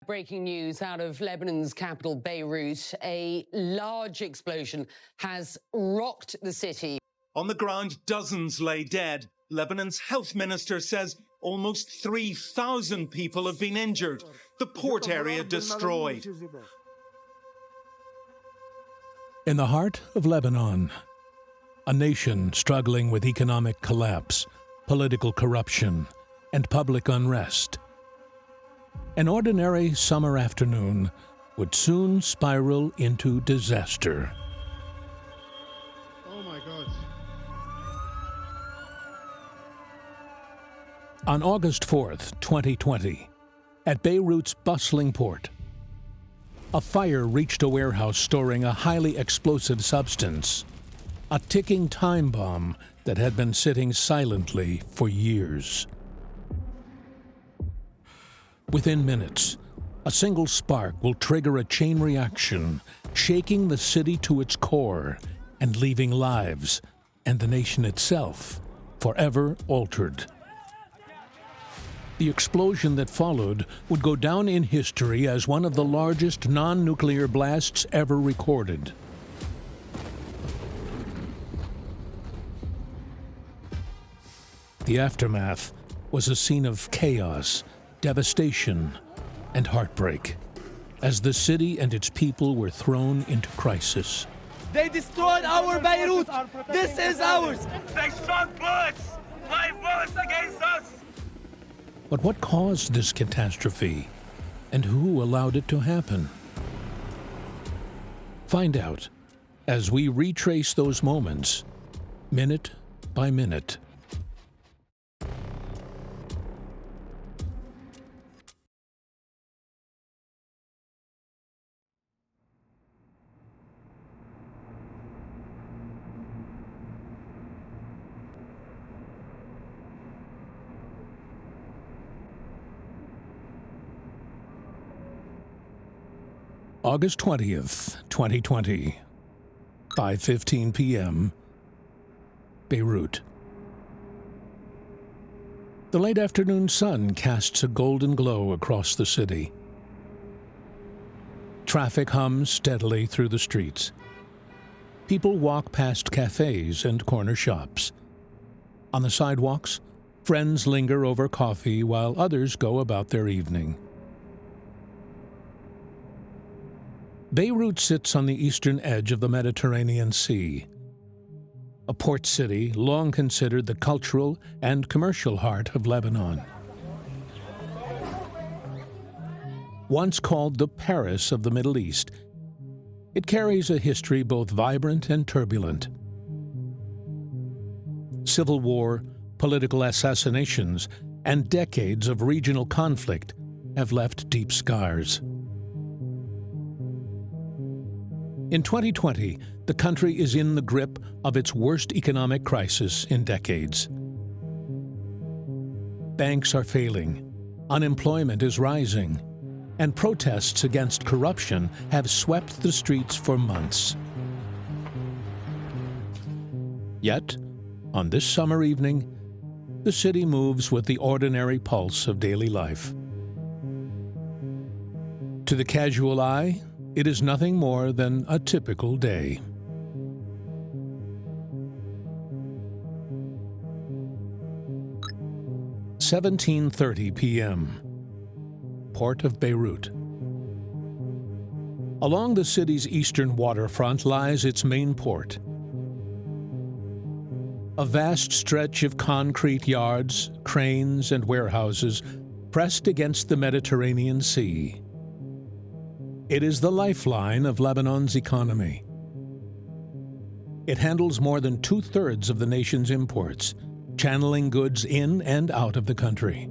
Breaking news out of Lebanon's capital, Beirut. A large explosion has rocked the city. On the ground, dozens lay dead. Lebanon's health minister says almost 3,000 people have been injured. The port area destroyed. In the heart of Lebanon, a nation struggling with economic collapse, political corruption, and public unrest. An ordinary summer afternoon would soon spiral into disaster. Oh my God. On August 4th, 2020, at Beirut's bustling port, a fire reached a warehouse storing a highly explosive substance, a ticking time bomb that had been sitting silently for years. Within minutes, a single spark will trigger a chain reaction, shaking the city to its core and leaving lives and the nation itself forever altered. The explosion that followed would go down in history as one of the largest non-nuclear blasts ever recorded. The aftermath was a scene of chaos, devastation, and heartbreak, as the city and its people were thrown into crisis. They destroyed our Beirut! This is ours! They shot bullets! Live bullets against us! But what caused this catastrophe, and who allowed it to happen? Find out as we retrace those moments, minute by minute. August 20th, 2020, 5:15 p.m., Beirut. The late afternoon sun casts a golden glow across the city. Traffic hums steadily through the streets. People walk past cafes and corner shops. On the sidewalks, friends linger over coffee while others go about their evening. Beirut sits on the eastern edge of the Mediterranean Sea, a port city long considered the cultural and commercial heart of Lebanon. Once called the Paris of the Middle East, it carries a history both vibrant and turbulent. Civil war, political assassinations, and decades of regional conflict have left deep scars. In 2020, the country is in the grip of its worst economic crisis in decades. Banks are failing, unemployment is rising, and protests against corruption have swept the streets for months. Yet, on this summer evening, the city moves with the ordinary pulse of daily life. To the casual eye, it is nothing more than a typical day. "17:30 p.m., Port of Beirut. Along the city's eastern waterfront lies its main port. A vast stretch of concrete yards, cranes, and warehouses pressed against the Mediterranean Sea. It is the lifeline of Lebanon's economy. It handles more than 2/3 of the nation's imports, channeling goods in and out of the country.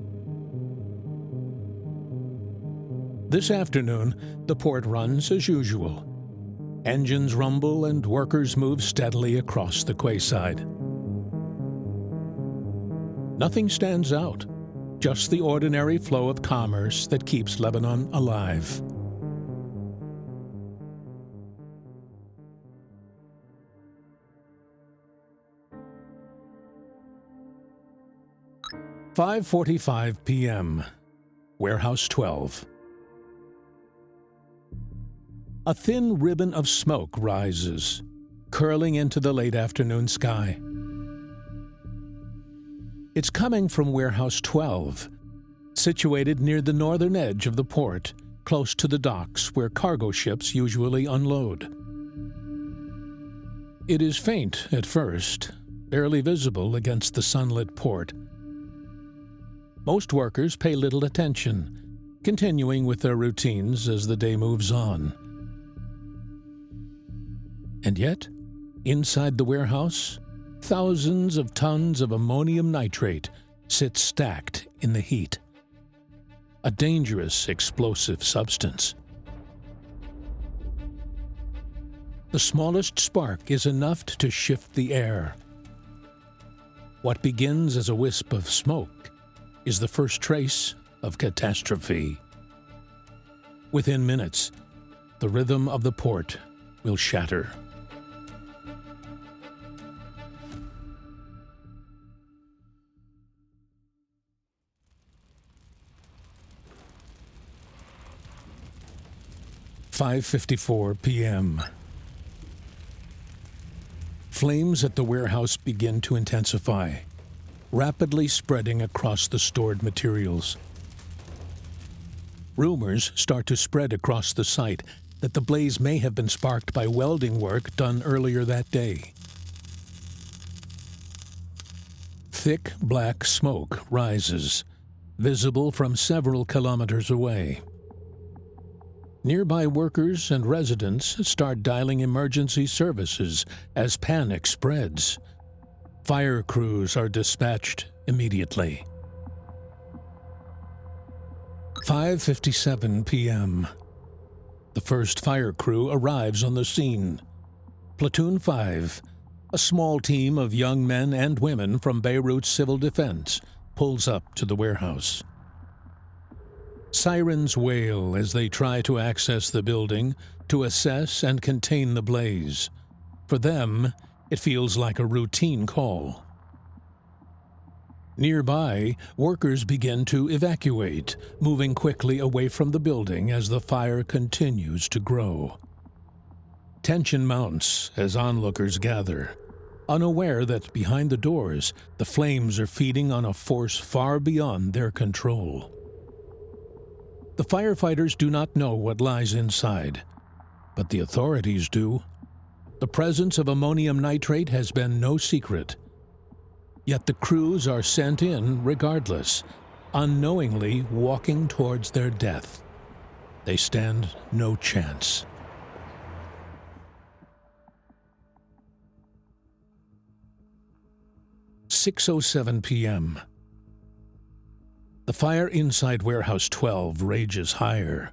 This afternoon, the port runs as usual. Engines rumble and workers move steadily across the quayside. Nothing stands out, just the ordinary flow of commerce that keeps Lebanon alive. "5:45 p.m., Warehouse 12. A thin ribbon of smoke rises, curling into the late afternoon sky. It's coming from Warehouse 12, situated near the northern edge of the port, close to the docks where cargo ships usually unload. It is faint at first, barely visible against the sunlit port. Most workers pay little attention, continuing with their routines as the day moves on. And yet, inside the warehouse, thousands of tons of ammonium nitrate sit stacked in the heat. A dangerous explosive substance. The smallest spark is enough to shift the air. What begins as a wisp of smoke is the first trace of catastrophe. Within minutes, the rhythm of the port will shatter. "5:54 p.m. Flames at the warehouse begin to intensify, rapidly spreading across the stored materials. Rumors start to spread across the site that the blaze may have been sparked by welding work done earlier that day. Thick black smoke rises, visible from several kilometers away. Nearby workers and residents start dialing emergency services as panic spreads. Fire crews are dispatched immediately. 5:57 p.m. The first fire crew arrives on the scene. Platoon 5, a small team of young men and women from Beirut Civil Defense, pulls up to the warehouse. Sirens wail as they try to access the building to assess and contain the blaze. For them, it feels like a routine call. Nearby, workers begin to evacuate, moving quickly away from the building as the fire continues to grow. Tension mounts as onlookers gather, unaware that behind the doors, the flames are feeding on a force far beyond their control. The firefighters do not know what lies inside, but the authorities do. The presence of ammonium nitrate has been no secret. Yet the crews are sent in regardless, unknowingly walking towards their death. They stand no chance. "6:07 p.m. The fire inside Warehouse 12 rages higher.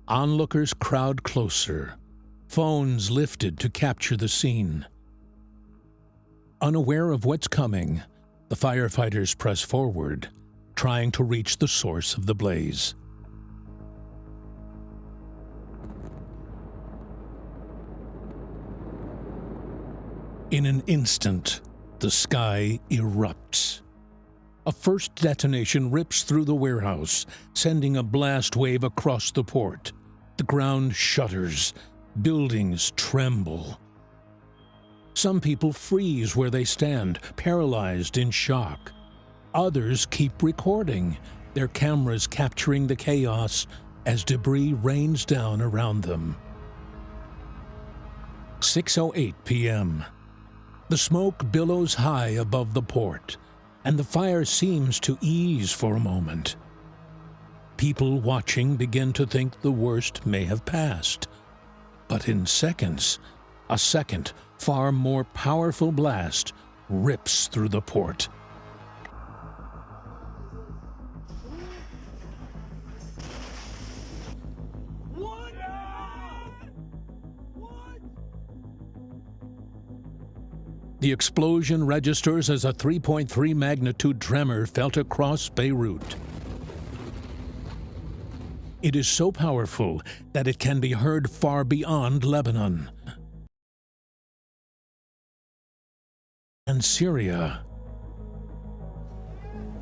Onlookers crowd closer, phones lifted to capture the scene. Unaware of what's coming, the firefighters press forward, trying to reach the source of the blaze. In an instant, the sky erupts. A first detonation rips through the warehouse, sending a blast wave across the port. The ground shudders, buildings tremble. Some people freeze where they stand, paralyzed in shock. Others keep recording, their cameras capturing the chaos as debris rains down around them. 6:08 p.m. The smoke billows high above the port, and the fire seems to ease for a moment. People watching begin to think the worst may have passed. But in seconds, a second, far more powerful blast rips through the port. The explosion registers as a 3.3 magnitude tremor felt across Beirut. It is so powerful that it can be heard far beyond Lebanon and Syria.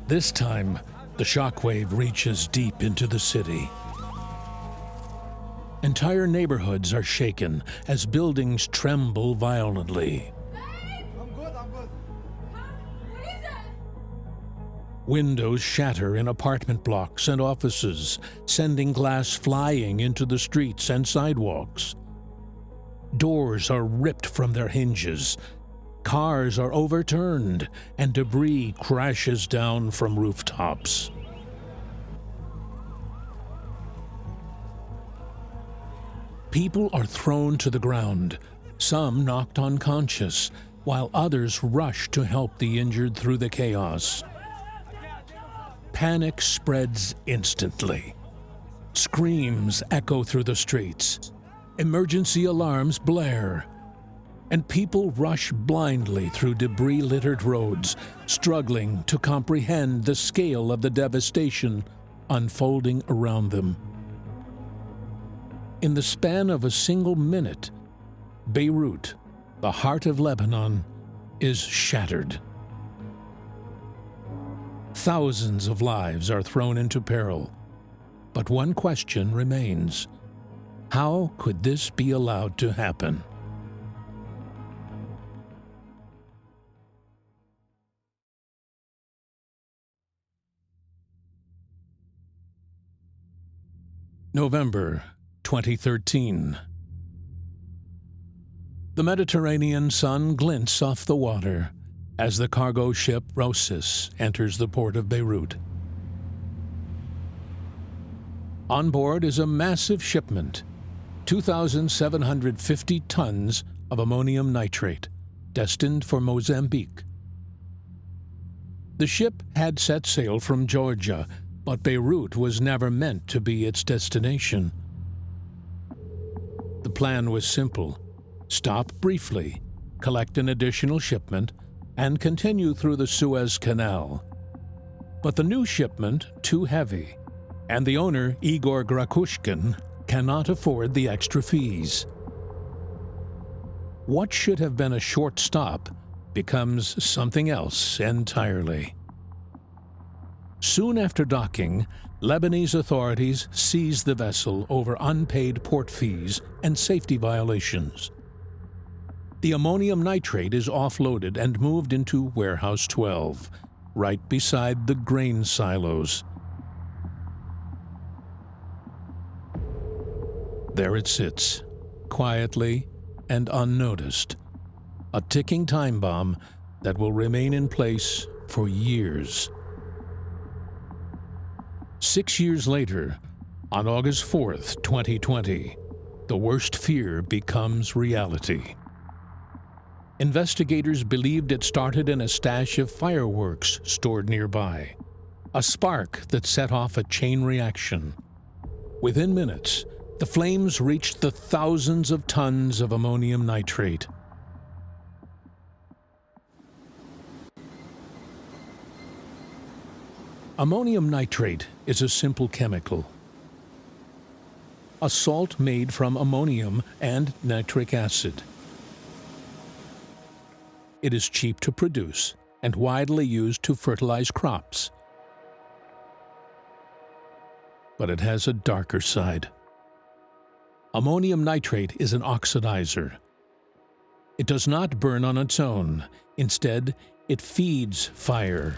This time, the shockwave reaches deep into the city. Entire neighborhoods are shaken as buildings tremble violently. I'm good. What is that? Windows shatter in apartment blocks and offices, sending glass flying into the streets and sidewalks. Doors are ripped from their hinges. Cars are overturned, and debris crashes down from rooftops. People are thrown to the ground, some knocked unconscious, while others rush to help the injured through the chaos. Panic spreads instantly. Screams echo through the streets. Emergency alarms blare. And people rush blindly through debris-littered roads, struggling to comprehend the scale of the devastation unfolding around them. In the span of a single minute, Beirut, the heart of Lebanon, is shattered. Thousands of lives are thrown into peril. But one question remains: how could this be allowed to happen? November 2013. The Mediterranean sun glints off the water as the cargo ship Rosis enters the port of Beirut. On board is a massive shipment, 2,750 tons of ammonium nitrate, destined for Mozambique. The ship had set sail from Georgia, but Beirut was never meant to be its destination. The plan was simple: stop briefly, collect an additional shipment, and continue through the Suez Canal. But the new shipment, too heavy, and the owner, Igor Grakushkin, cannot afford the extra fees. What should have been a short stop becomes something else entirely. Soon after docking, Lebanese authorities seize the vessel over unpaid port fees and safety violations. The ammonium nitrate is offloaded and moved into Warehouse 12, right beside the grain silos. There it sits, quietly and unnoticed, a ticking time bomb that will remain in place for years. 6 years later, on August 4th, 2020, the worst fear becomes reality. Investigators believed it started in a stash of fireworks stored nearby, a spark that set off a chain reaction. Within minutes, the flames reached the thousands of tons of ammonium nitrate. Ammonium nitrate is a simple chemical. A salt made from ammonium and nitric acid. It is cheap to produce and widely used to fertilize crops. But it has a darker side. Ammonium nitrate is an oxidizer. It does not burn on its own. Instead, it feeds fire.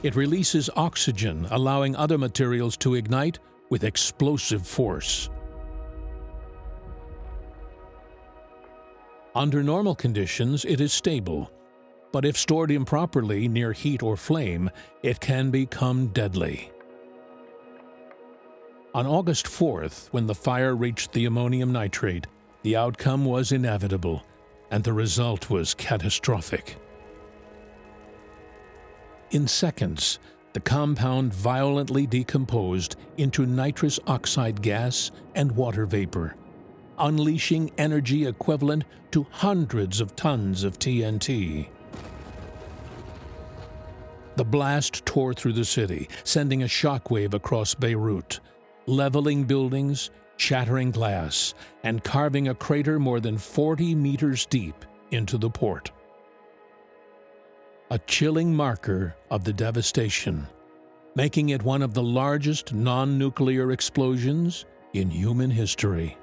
It releases oxygen, allowing other materials to ignite with explosive force. Under normal conditions, it is stable, but if stored improperly near heat or flame, it can become deadly. On August 4th, when the fire reached the ammonium nitrate, the outcome was inevitable, and the result was catastrophic. In seconds, the compound violently decomposed into nitrous oxide gas and water vapor, unleashing energy equivalent to hundreds of tons of TNT. The blast tore through the city, sending a shockwave across Beirut, leveling buildings, shattering glass, and carving a crater more than 40 meters deep into the port. A chilling marker of the devastation, making it one of the largest non-nuclear explosions in human history.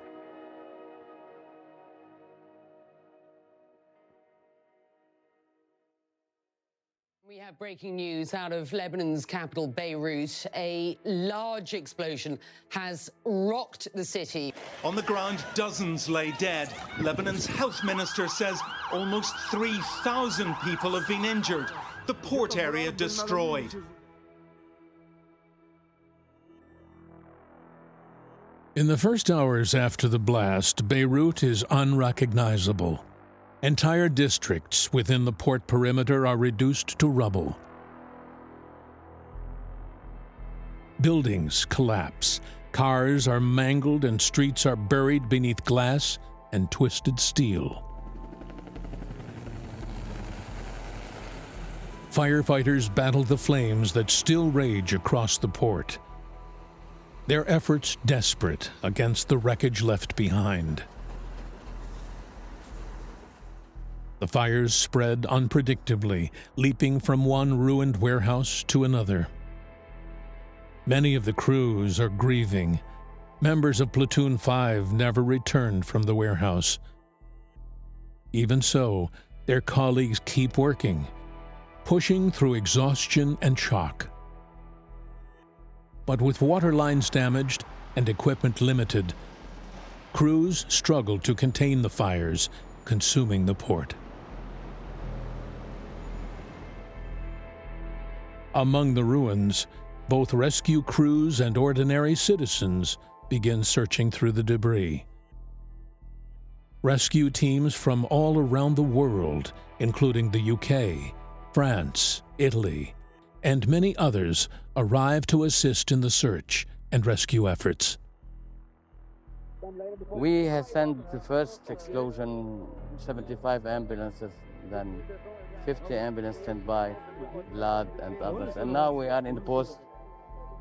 We have breaking news out of Lebanon's capital, Beirut. A large explosion has rocked the city. On the ground, dozens lay dead. Lebanon's health minister says almost 3,000 people have been injured. The port area destroyed. In the first hours after the blast, Beirut is unrecognizable. Entire districts within the port perimeter are reduced to rubble. Buildings collapse, cars are mangled, and streets are buried beneath glass and twisted steel. Firefighters battle the flames that still rage across the port, their efforts desperate against the wreckage left behind. The fires spread unpredictably, leaping from one ruined warehouse to another. Many of the crews are grieving. Members of Platoon 5 never returned from the warehouse. Even so, their colleagues keep working, pushing through exhaustion and shock. But with water lines damaged and equipment limited, crews struggle to contain the fires consuming the port. Among the ruins, both rescue crews and ordinary citizens begin searching through the debris. Rescue teams from all around the world, including the UK, France, Italy, and many others, arrive to assist in the search and rescue efforts. We have sent the first explosion 75 ambulances, then 50 ambulances sent by blood and others. And now we are in the post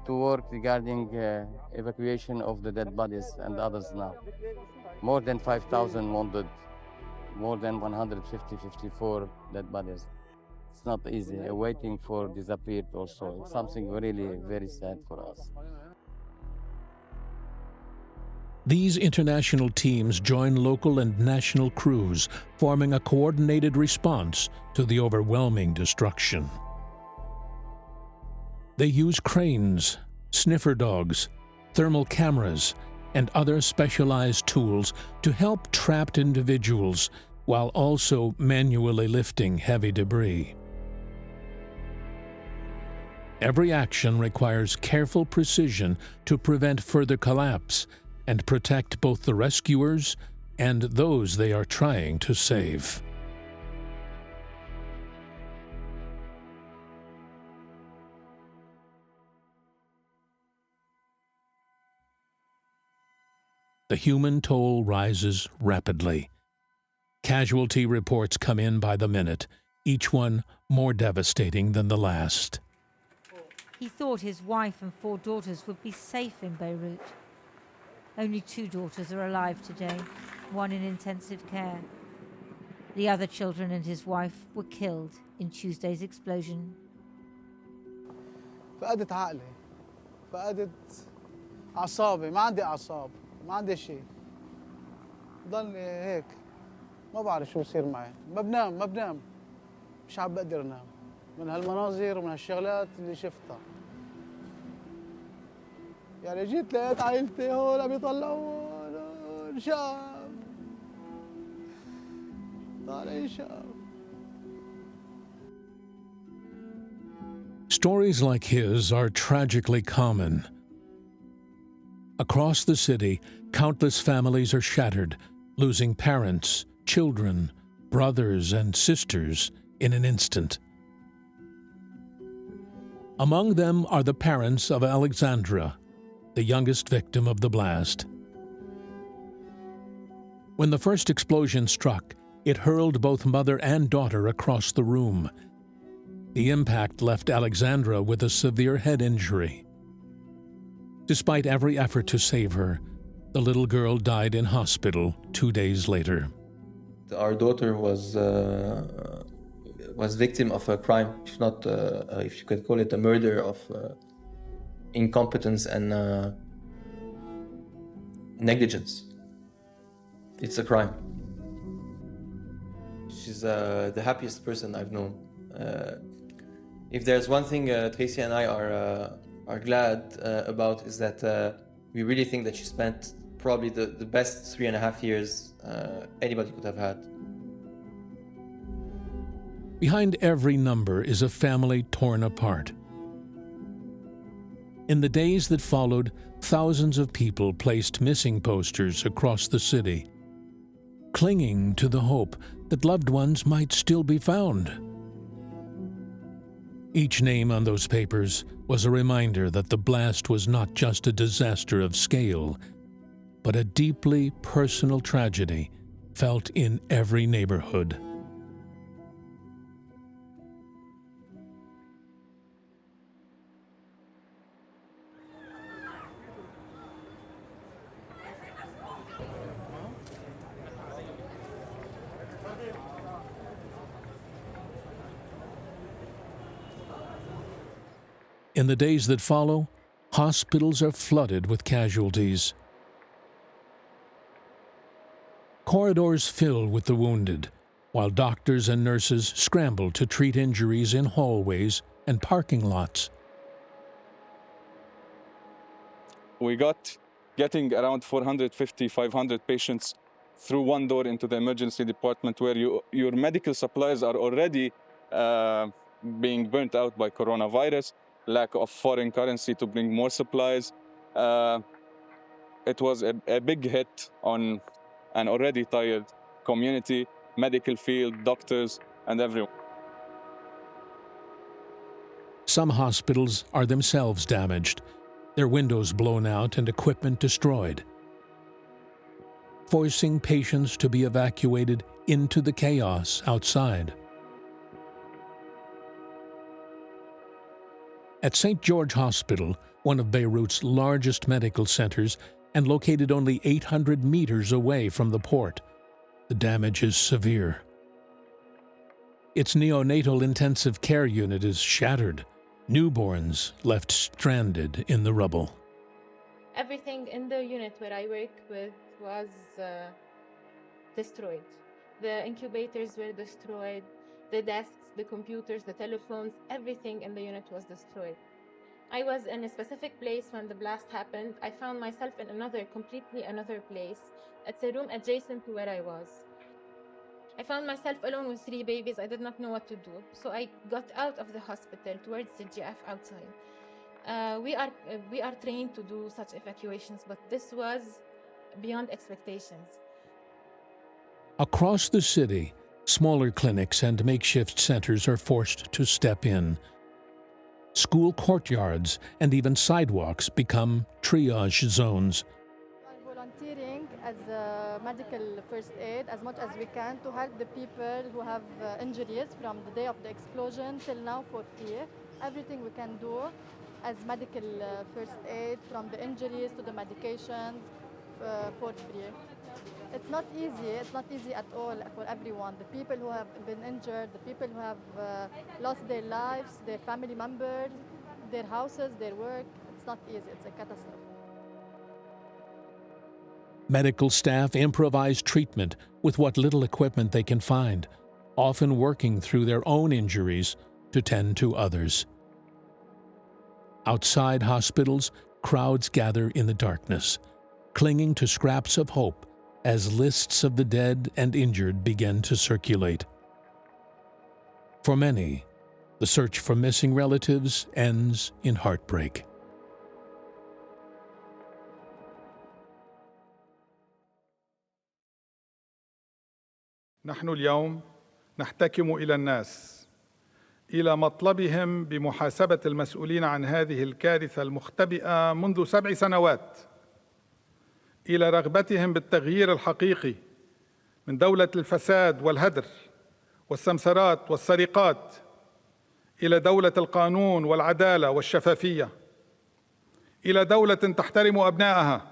to work regarding evacuation of the dead bodies and others now. More than 5,000 wounded, more than 54 dead bodies. It's not easy. Waiting for disappeared also. It's something really very sad for us. These international teams join local and national crews, forming a coordinated response to the overwhelming destruction. They use cranes, sniffer dogs, thermal cameras, and other specialized tools to help trapped individuals while also manually lifting heavy debris. Every action requires careful precision to prevent further collapse and protect both the rescuers and those they are trying to save. The human toll rises rapidly. Casualty reports come in by the minute, each one more devastating than the last. He thought his wife and 4 daughters would be safe in Beirut. Only 2 daughters are alive today, one in intensive care. The other children and his wife were killed in Tuesday's explosion. فقدت عقلي، فقدت أعصابي، ما عندي أعصاب، ما عندي شيء. ضلني هيك، ما بعرف شو بصير معي، ما بنام، مش عم بقدر أنام من هالمناظر ومن هالشغلات اللي شفتها. يعني جيت لقيت عائلتي هون عم يطلعوا شاب طالعين شاب. Stories like his are tragically common. Across the city, countless families are shattered, losing parents, children, brothers, and sisters in an instant. Among them are the parents of Alexandra, the youngest victim of the blast. When the first explosion struck, it hurled both mother and daughter across the room. The impact left Alexandra with a severe head injury. Despite every effort to save her, the little girl died in hospital 2 days later. Our daughter was victim of a crime, if not, if you could call it a murder, of incompetence and negligence. It's a crime. She's the happiest person I've known. If there's one thing Tracy and I are glad about, is that we really think that she spent probably the best 3.5 years anybody could have had. Behind every number is a family torn apart. In the days that followed, thousands of people placed missing posters across the city, clinging to the hope that loved ones might still be found. Each name on those papers was a reminder that the blast was not just a disaster of scale, but a deeply personal tragedy felt in every neighborhood. In the days that follow, hospitals are flooded with casualties. Corridors fill with the wounded, while doctors and nurses scramble to treat injuries in hallways and parking lots. We getting around 450, 500 patients through one door into the emergency department, where your medical supplies are already being burnt out by coronavirus, lack of foreign currency to bring more supplies. It was a big hit on an already tired community, medical field, doctors, and everyone. Some hospitals are themselves damaged, their windows blown out and equipment destroyed, forcing patients to be evacuated into the chaos outside. At St. George Hospital, one of Beirut's largest medical centers and located only 800 meters away from the port, the damage is severe. Its neonatal intensive care unit is shattered, newborns left stranded in the rubble. Everything in the unit where I work with was destroyed. The incubators were destroyed, the desks, the computers, the telephones, everything in the unit was destroyed. I was in a specific place when the blast happened. I found myself in completely another place. It's a room adjacent to where I was. I found myself alone with 3 babies. I did not know what to do. So I got out of the hospital towards the GF outside. We are trained to do such evacuations, but this was beyond expectations. Across the city, smaller clinics and makeshift centers are forced to step in. School courtyards and even sidewalks become triage zones. We are volunteering as a medical first aid as much as we can to help the people who have injuries from the day of the explosion till now for free. Everything we can do as medical first aid, from the injuries to the medications, for free. It's not easy at all for everyone. The people who have been injured, the people who have lost their lives, their family members, their houses, their work. It's not easy, it's a catastrophe. Medical staff improvise treatment with what little equipment they can find, often working through their own injuries to tend to others. Outside hospitals, crowds gather in the darkness, clinging to scraps of hope as lists of the dead and injured begin to circulate. For many, the search for missing relatives ends in heartbreak. نحن اليوم نحتكم إلى الناس، إلى مطلبهم بمحاسبة المسؤولين عن هذه الكارثة المختبئة منذ 7 سنوات، إلى رغبتهم بالتغيير الحقيقي من دولة الفساد والهدر والسمسرات والسرقات إلى دولة القانون والعدالة والشفافية، إلى دولة تحترم أبنائها.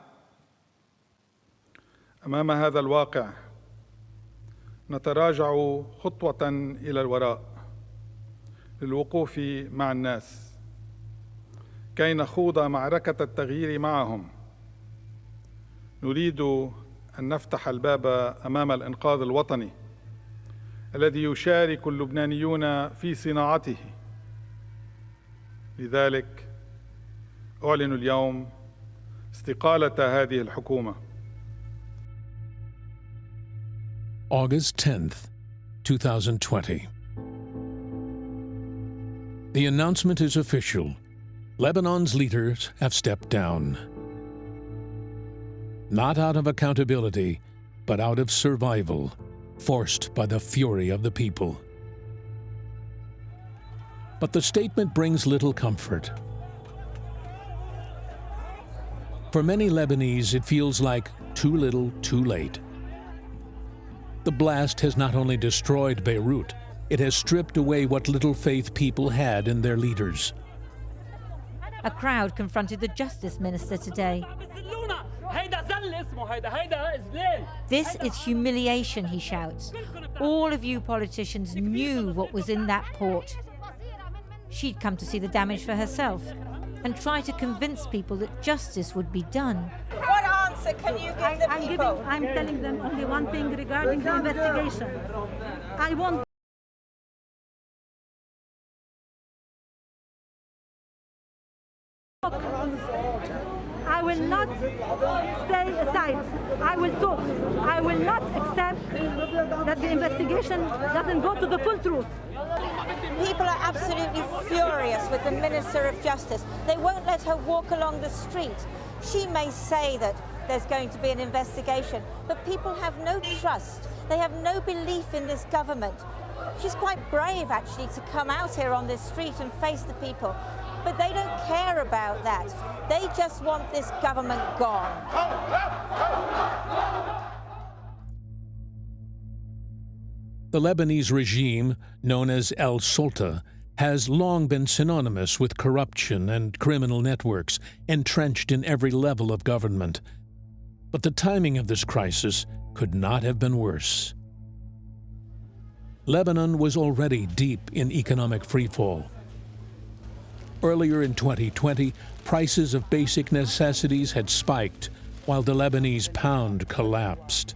أمام هذا الواقع نتراجع خطوة إلى الوراء للوقوف مع الناس كي نخوض معركة التغيير معهم، نريد أن نفتح الباب أمام الإنقاذ الوطني الذي يشارك اللبنانيون في صناعته. لذلك أعلن اليوم استقالة هذه الحكومة. August 10th, 2020. The announcement is official. Lebanon's leaders have stepped down. Not out of accountability, but out of survival, forced by the fury of the people. But the statement brings little comfort. For many Lebanese, it feels like too little, too late. The blast has not only destroyed Beirut, it has stripped away what little faith people had in their leaders. A crowd confronted the Justice Minister today. This is humiliation, he shouts. All of you politicians knew what was in that port. She'd come to see the damage for herself and try to convince people that justice would be done. What answer can you give the people? I'm telling them only one thing regarding the investigation. I want I will not stay aside. I will talk. I will not accept that the investigation doesn't go to the full truth. People are absolutely furious with the Minister of Justice. They won't let her walk along the street. She may say that there's going to be an investigation, but people have no trust. They have no belief in this government. She's quite brave, actually, to come out here on this street and face the people. But they don't care about that. They just want this government gone. The Lebanese regime, known as El Sulta, has long been synonymous with corruption and criminal networks entrenched in every level of government. But the timing of this crisis could not have been worse. Lebanon was already deep in economic freefall. Earlier in 2020, prices of basic necessities had spiked while the Lebanese pound collapsed.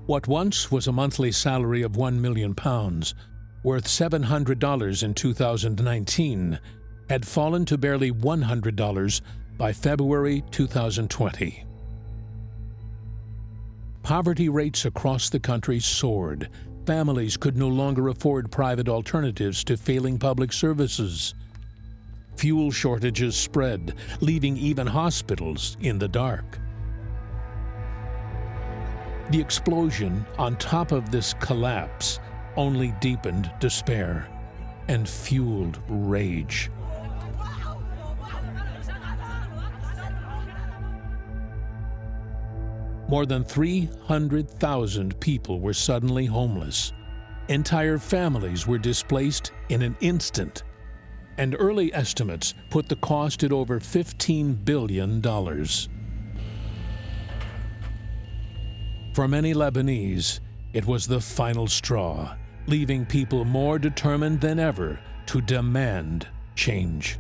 What once was a monthly salary of £1 million, worth $700 in 2019, had fallen to barely $100 by February 2020. Poverty rates across the country soared. Families could no longer afford private alternatives to failing public services. Fuel shortages spread, leaving even hospitals in the dark. The explosion on top of this collapse only deepened despair and fueled rage. More than 300,000 people were suddenly homeless. Entire families were displaced in an instant, and early estimates put the cost at over $15 billion. For many Lebanese, it was the final straw, leaving people more determined than ever to demand change.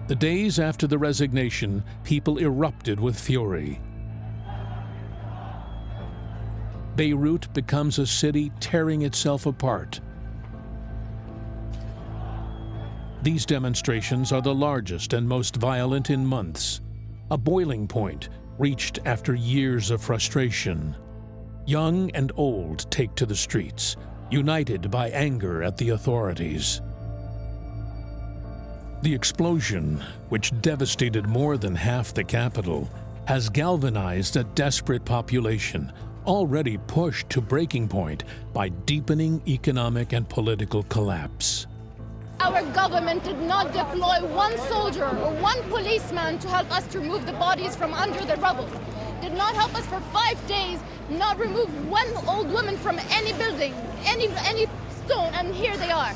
The days after the resignation, people erupted with fury. Beirut becomes a city tearing itself apart. These demonstrations are the largest and most violent in months, a boiling point reached after years of frustration. Young and old take to the streets, united by anger at the authorities. The explosion, which devastated more than half the capital, has galvanized a desperate population already pushed to breaking point by deepening economic and political collapse. Our government did not deploy one soldier or one policeman to help us to remove the bodies from under the rubble. Did not help us for 5 days, not remove one old woman from any building, any stone, and here they are.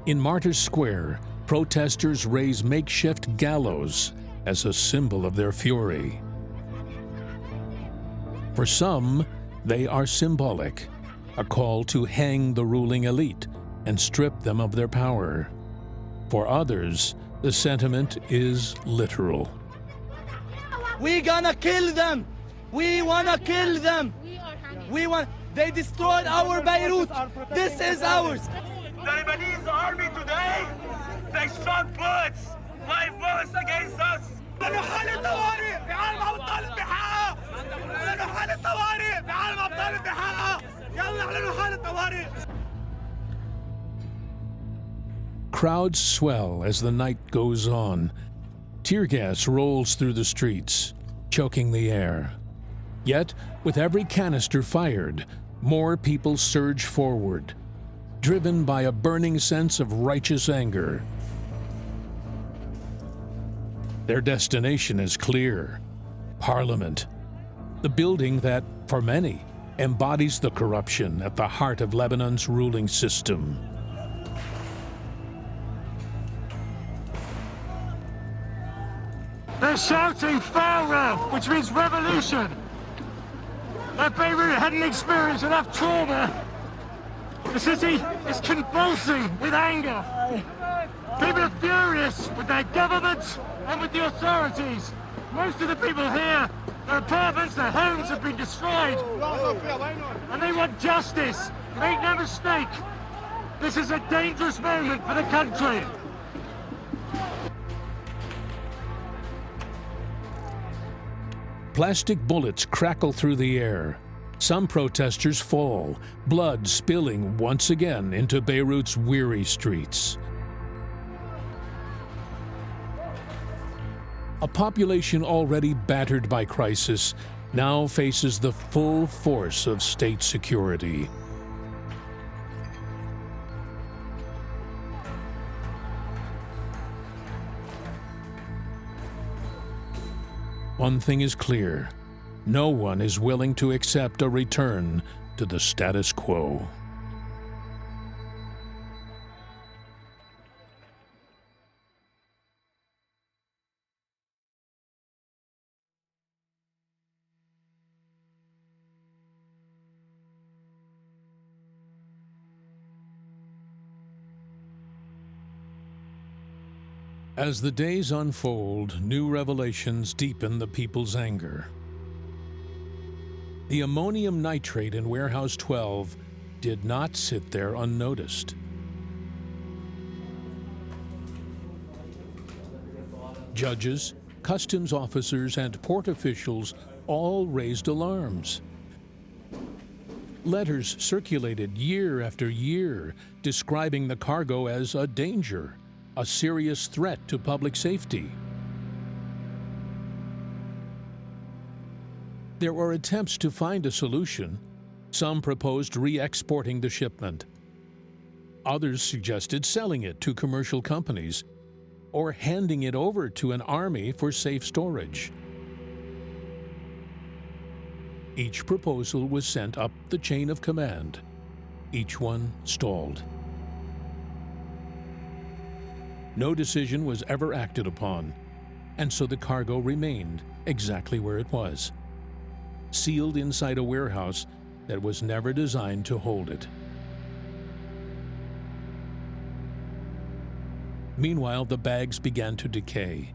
In Martyrs Square, protesters raise makeshift gallows as a symbol of their fury. For some, They are symbolic, a call to hang the ruling elite and strip them of their power. For others, the sentiment is literal. We gonna kill them. We wanna kill them. They destroyed our Beirut. This is ours. The Lebanese army today, they shot bullets, live bullets against us. لأنه حالة طوارئ في عالم أبطال بحقها. لأنه حالة طوارئ في عالم أبطال بحقها. يلا اعلنوا حالة طوارئ. Crowds swell as the night goes on. Tear gas rolls through the streets, choking the air. Yet, with every canister fired, more people surge forward, driven by a burning sense of righteous anger. Their destination is clear: Parliament, the building that, for many, embodies the corruption at the heart of Lebanon's ruling system. They're shouting Pharaoh, which means revolution. That Beirut hadn't experienced enough trauma. The city is convulsing with anger. People are furious with their government and with the authorities. Most of the people here, their apartments, their homes have been destroyed. And they want justice. Make no mistake, this is a dangerous moment for the country. Plastic bullets crackle through the air. Some protesters fall, blood spilling once again into Beirut's weary streets. A population already battered by crisis now faces the full force of state security. One thing is clear: no one is willing to accept a return to the status quo. As the days unfold, new revelations deepen the people's anger. The ammonium nitrate in Warehouse 12 did not sit there unnoticed. Judges, customs officers, and port officials all raised alarms. Letters circulated year after year describing the cargo as a danger, a serious threat to public safety. There were attempts to find a solution. Some proposed re-exporting the shipment. Others suggested selling it to commercial companies or handing it over to an army for safe storage. Each proposal was sent up the chain of command. Each one stalled. No decision was ever acted upon, and so the cargo remained exactly where it was, sealed inside a warehouse that was never designed to hold it. Meanwhile, the bags began to decay.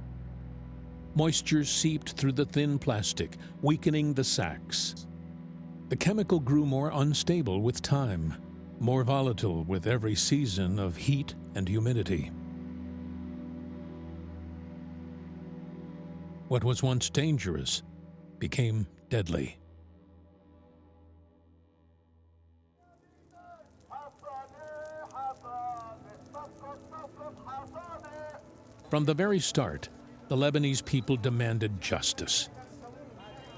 Moisture seeped through the thin plastic, weakening the sacks. The chemical grew more unstable with time, more volatile with every season of heat and humidity. What was once dangerous became deadly. From the very start, the Lebanese people demanded justice.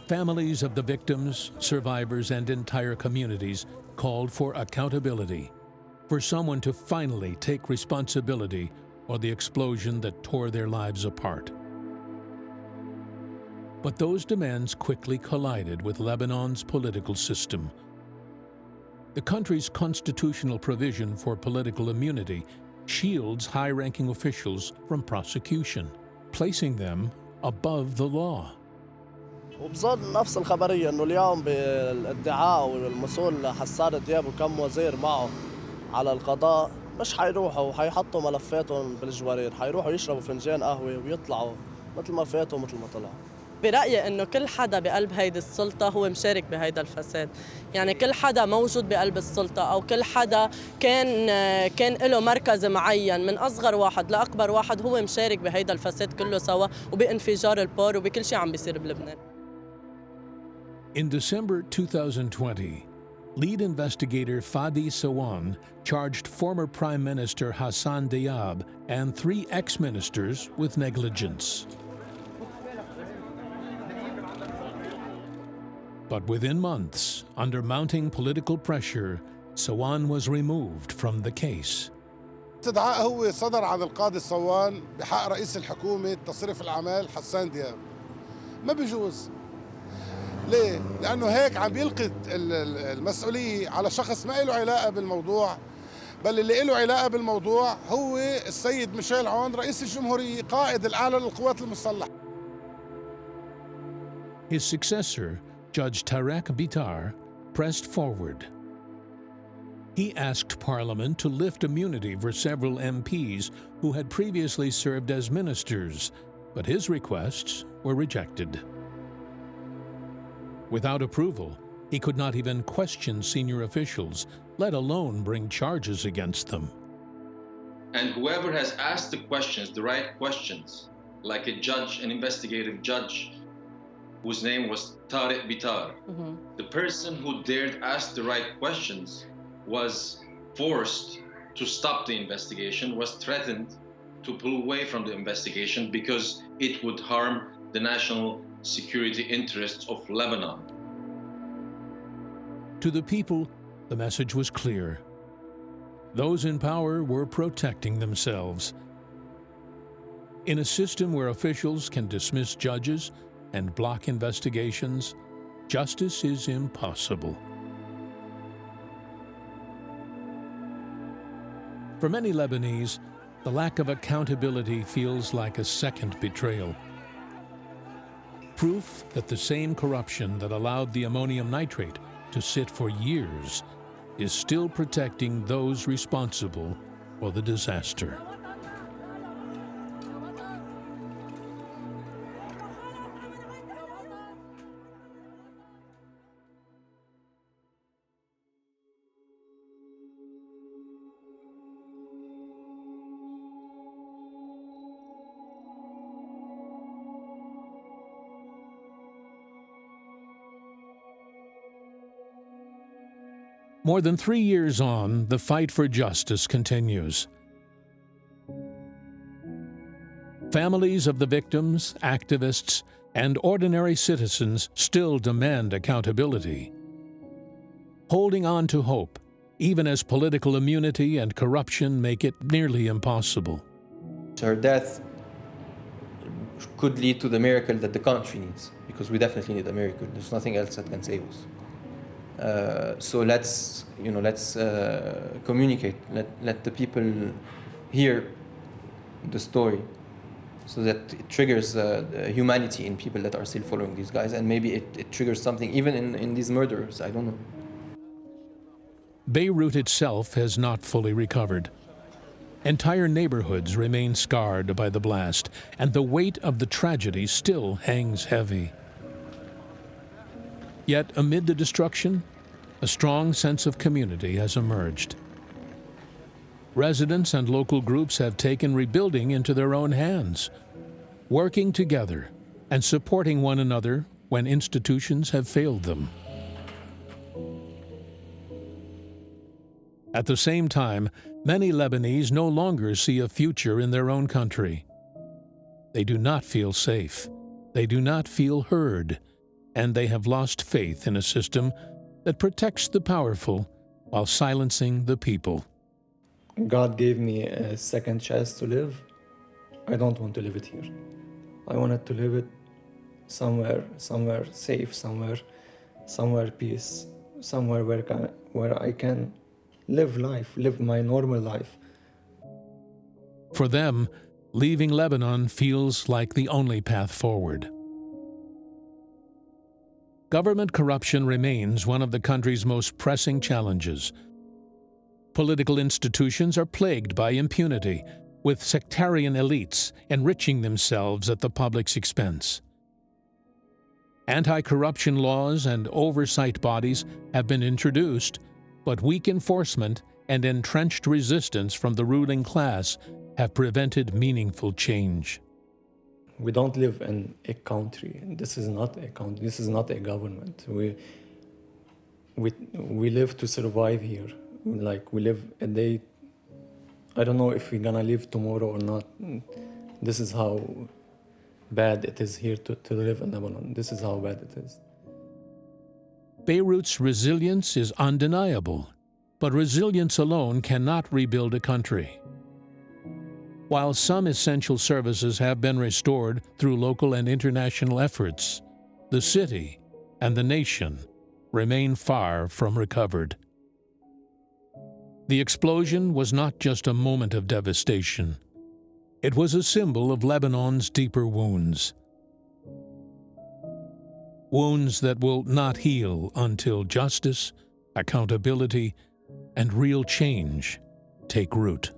Families of the victims, survivors, and entire communities called for accountability, for someone to finally take responsibility for the explosion that tore their lives apart. But those demands quickly collided with Lebanon's political system. The country's constitutional provision for political immunity shields high-ranking officials from prosecution, placing them above the law. وبظن نفس الخبرية إنه اليوم بالادعاء والمسؤول حسان دياب وكم وزير معه على القضاء مش حيروحوا وحيحطوا ملفاتهم بالجوارير، حيروحوا يشربوا فنجان قهوة ويطلعوا مثل ما فاتوا مثل ما طلعوا. برأيي إنه كل حدا بقلب هيدي السلطة هو مشارك بهيدا الفساد، يعني كل حدا موجود بقلب السلطة أو كل حدا كان له مركز معين من أصغر واحد لأكبر واحد هو مشارك بهيدا الفساد كله سوا وبانفجار البور وبكل شيء عم بيصير بلبنان. In December 2020, lead investigator Fadi Sawan charged former Prime Minister Hassan Diab and 3 ex-ministers with negligence. But within months, under mounting political pressure, Sawan was removed from the case. استدعاء هو صدر عن القاضي صوان بحق رئيس الحكومة تصريف الأعمال حسان دياب. ما بيجوز. ليه؟ لأنه هيك عم بيلقي المسؤولية على شخص ما له علاقة بالموضوع، بل اللي له علاقة بالموضوع هو السيد ميشيل عون رئيس الجمهورية قائد الأعلى للقوات المسلحة. His successor, Judge Tarek Bitar, pressed forward. He asked Parliament to lift immunity for several MPs who had previously served as ministers, but his requests were rejected. Without approval, he could not even question senior officials, let alone bring charges against them. And whoever has asked the questions, the right questions, like a judge, an investigative judge, whose name was Tarek Bitar, the person who dared ask the right questions was forced to stop the investigation, was threatened to pull away from the investigation because it would harm the national security interests of Lebanon. To the people, the message was clear. Those in power were protecting themselves. In a system where officials can dismiss judges and block investigations, justice is impossible. For many Lebanese, the lack of accountability feels like a second betrayal. Proof that the same corruption that allowed the ammonium nitrate to sit for years is still protecting those responsible for the disaster. More than 3 years on, the fight for justice continues. Families of the victims, activists, and ordinary citizens still demand accountability. Holding on to hope, even as political immunity and corruption make it nearly impossible. Her death could lead to the miracle that the country needs, because we definitely need a miracle. There's nothing else that can save us. So let's communicate. Let the people hear the story, so that it triggers humanity in people that are still following these guys, and maybe it triggers something even in these murderers. I don't know. Beirut itself has not fully recovered. Entire neighborhoods remain scarred by the blast, and the weight of the tragedy still hangs heavy. Yet, amid the destruction, a strong sense of community has emerged. Residents and local groups have taken rebuilding into their own hands, working together and supporting one another when institutions have failed them. At the same time, many Lebanese no longer see a future in their own country. They do not feel safe. They do not feel heard. And they have lost faith in a system that protects the powerful while silencing the people. God gave me a second chance to live. I don't want to live it here. I wanted to live it somewhere safe, somewhere peace, somewhere where I can live my normal life. For them, leaving Lebanon feels like the only path forward. Government corruption remains one of the country's most pressing challenges. Political institutions are plagued by impunity, with sectarian elites enriching themselves at the public's expense. Anti-corruption laws and oversight bodies have been introduced, but weak enforcement and entrenched resistance from the ruling class have prevented meaningful change. We don't live in a country. This is not a country. This is not a government. We live to survive here. Like, we live a day. I don't know if we're gonna live tomorrow or not. This is how bad it is here to live in Lebanon. This is how bad it is. Beirut's resilience is undeniable, but resilience alone cannot rebuild a country. While some essential services have been restored through local and international efforts, the city and the nation remain far from recovered. The explosion was not just a moment of devastation. It was a symbol of Lebanon's deeper wounds. Wounds that will not heal until justice, accountability, and real change take root.